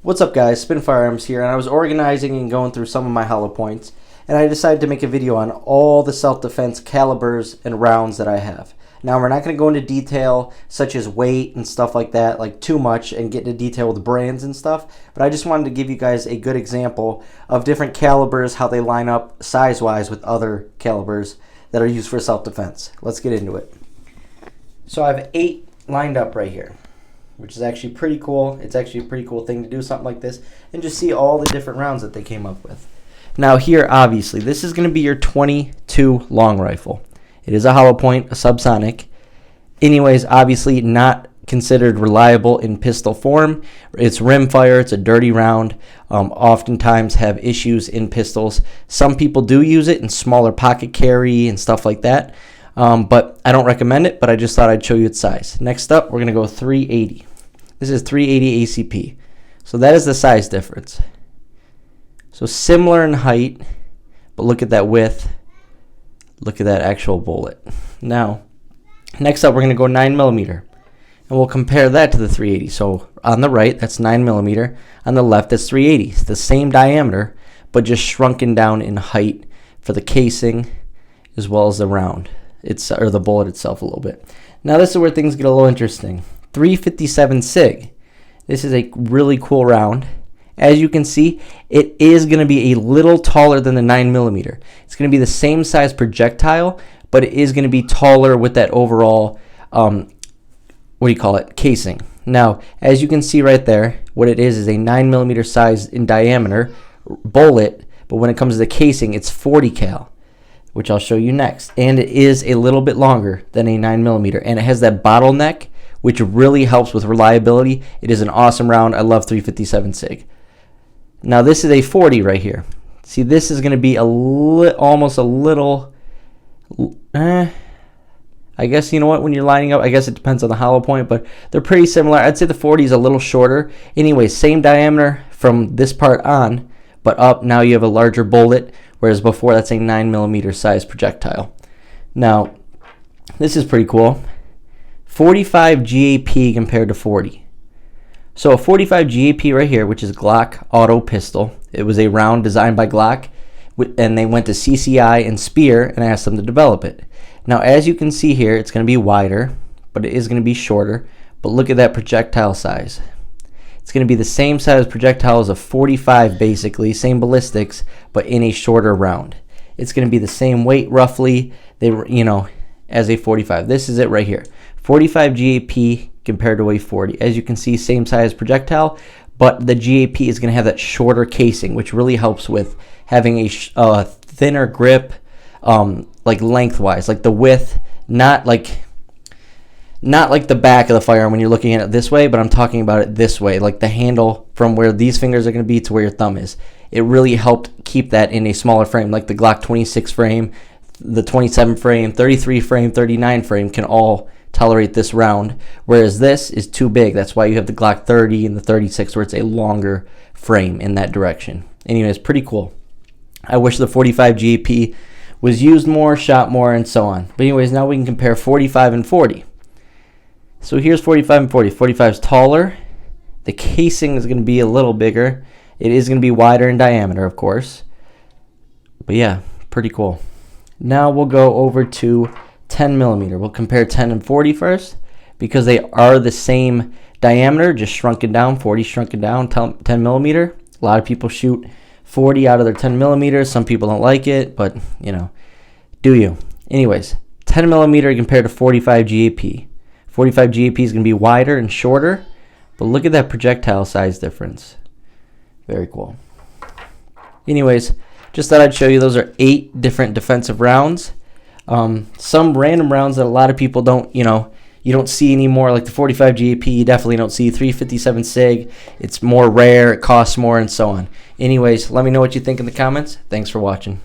What's up guys, Spin Firearms here, and I was organizing and going through some of my hollow points, and I decided to make a video on all the self-defense calibers and rounds that I have. Now we're not going to go into detail such as weight and stuff like that, like too much, and get into detail with brands and stuff, but I just wanted to give you guys a good example of different calibers, how they line up size-wise with other calibers that are used for self-defense. Let's get into it. So I have 8 lined up right here, which is actually pretty cool. It's actually a pretty cool thing to do something like this and just see all the different rounds that they came up with. Now here, obviously, this is going to be your 22 long rifle. It is a hollow point, a subsonic. Anyways, obviously not considered reliable in pistol form. It's rimfire. It's a dirty round. Oftentimes have issues in pistols. Some people do use it in smaller pocket carry and stuff like that. But I don't recommend it, but I just thought I'd show you its size. Next up, we're going to go 380. This is 380 ACP. So that is the size difference. So similar in height, but look at that width. Look at that actual bullet. Now, next up, we're going to go 9mm. And we'll compare that to the 380. So on the right, that's 9mm. On the left, that's 380. It's the same diameter, but just shrunken down in height for the casing as well as the round. Or the bullet itself a little bit. Now this is where things get a little interesting. 357 SIG. This is a really cool round. As you can see, it is going to be a little taller than the 9mm. It's going to be the same size projectile, but it is going to be taller with that overall, casing. Now, as you can see right there, what it is a 9mm size in diameter bullet, but when it comes to the casing, it's 40 cal. Which I'll show you next. And it is a little bit longer than a 9mm. And it has that bottleneck, which really helps with reliability. It is an awesome round. I love 357 SIG. Now this is a 40 right here. See, this is going to be almost a little, I guess, you know what, when you're lining up, I guess it depends on the hollow point, but they're pretty similar. I'd say the 40 is a little shorter. Anyway, same diameter from this part on, but up, now you have a larger bullet. Whereas before, that's a 9mm size projectile. Now, this is pretty cool. 45 GAP compared to 40. So a 45 GAP right here, which is Glock Auto Pistol. It was a round designed by Glock, and they went to CCI and Speer and asked them to develop it. Now, as you can see here, it's going to be wider, but it is going to be shorter. But look at that projectile size. It's going to be the same size projectile as a 45, basically, same ballistics, but in a shorter round. It's going to be the same weight, roughly, as a 45. This is it right here. 45 GAP compared to a 40. As you can see, same size projectile, but the GAP is going to have that shorter casing, which really helps with having a thinner grip, like lengthwise, like the width, not like the back of the firearm when you're looking at it this way, but I'm talking about it this way, like the handle from where these fingers are going to be to where your thumb is. It really helped keep that in a smaller frame, like the Glock 26 frame, the 27 frame, 33 frame, 39 frame can all tolerate this round, whereas this is too big. That's why you have the Glock 30 and the 36 where it's a longer frame in that direction. Anyways, pretty cool. I wish the 45 GAP was used more, shot more, and so on. But anyways, now we can compare 45 and 40. So here's 45 and 40. 45 is taller. The casing is going to be a little bigger. It is going to be wider in diameter, of course. But yeah, pretty cool. Now we'll go over to 10mm. We'll compare 10 and 40 first because they are the same diameter, just shrunken down. 40 shrunken down, 10mm. A lot of people shoot 40 out of their 10mm. Some people don't like it, but, do you. Anyways, 10mm compared to 45 GAP. 45 GAP is going to be wider and shorter, but look at that projectile size difference. Very cool. Anyways, just thought I'd show you those are 8 different defensive rounds. Some random rounds that a lot of people don't, you don't see anymore, like the 45 GAP, you definitely don't see. 357 SIG, it's more rare, it costs more, and so on. Anyways, let me know what you think in the comments. Thanks for watching.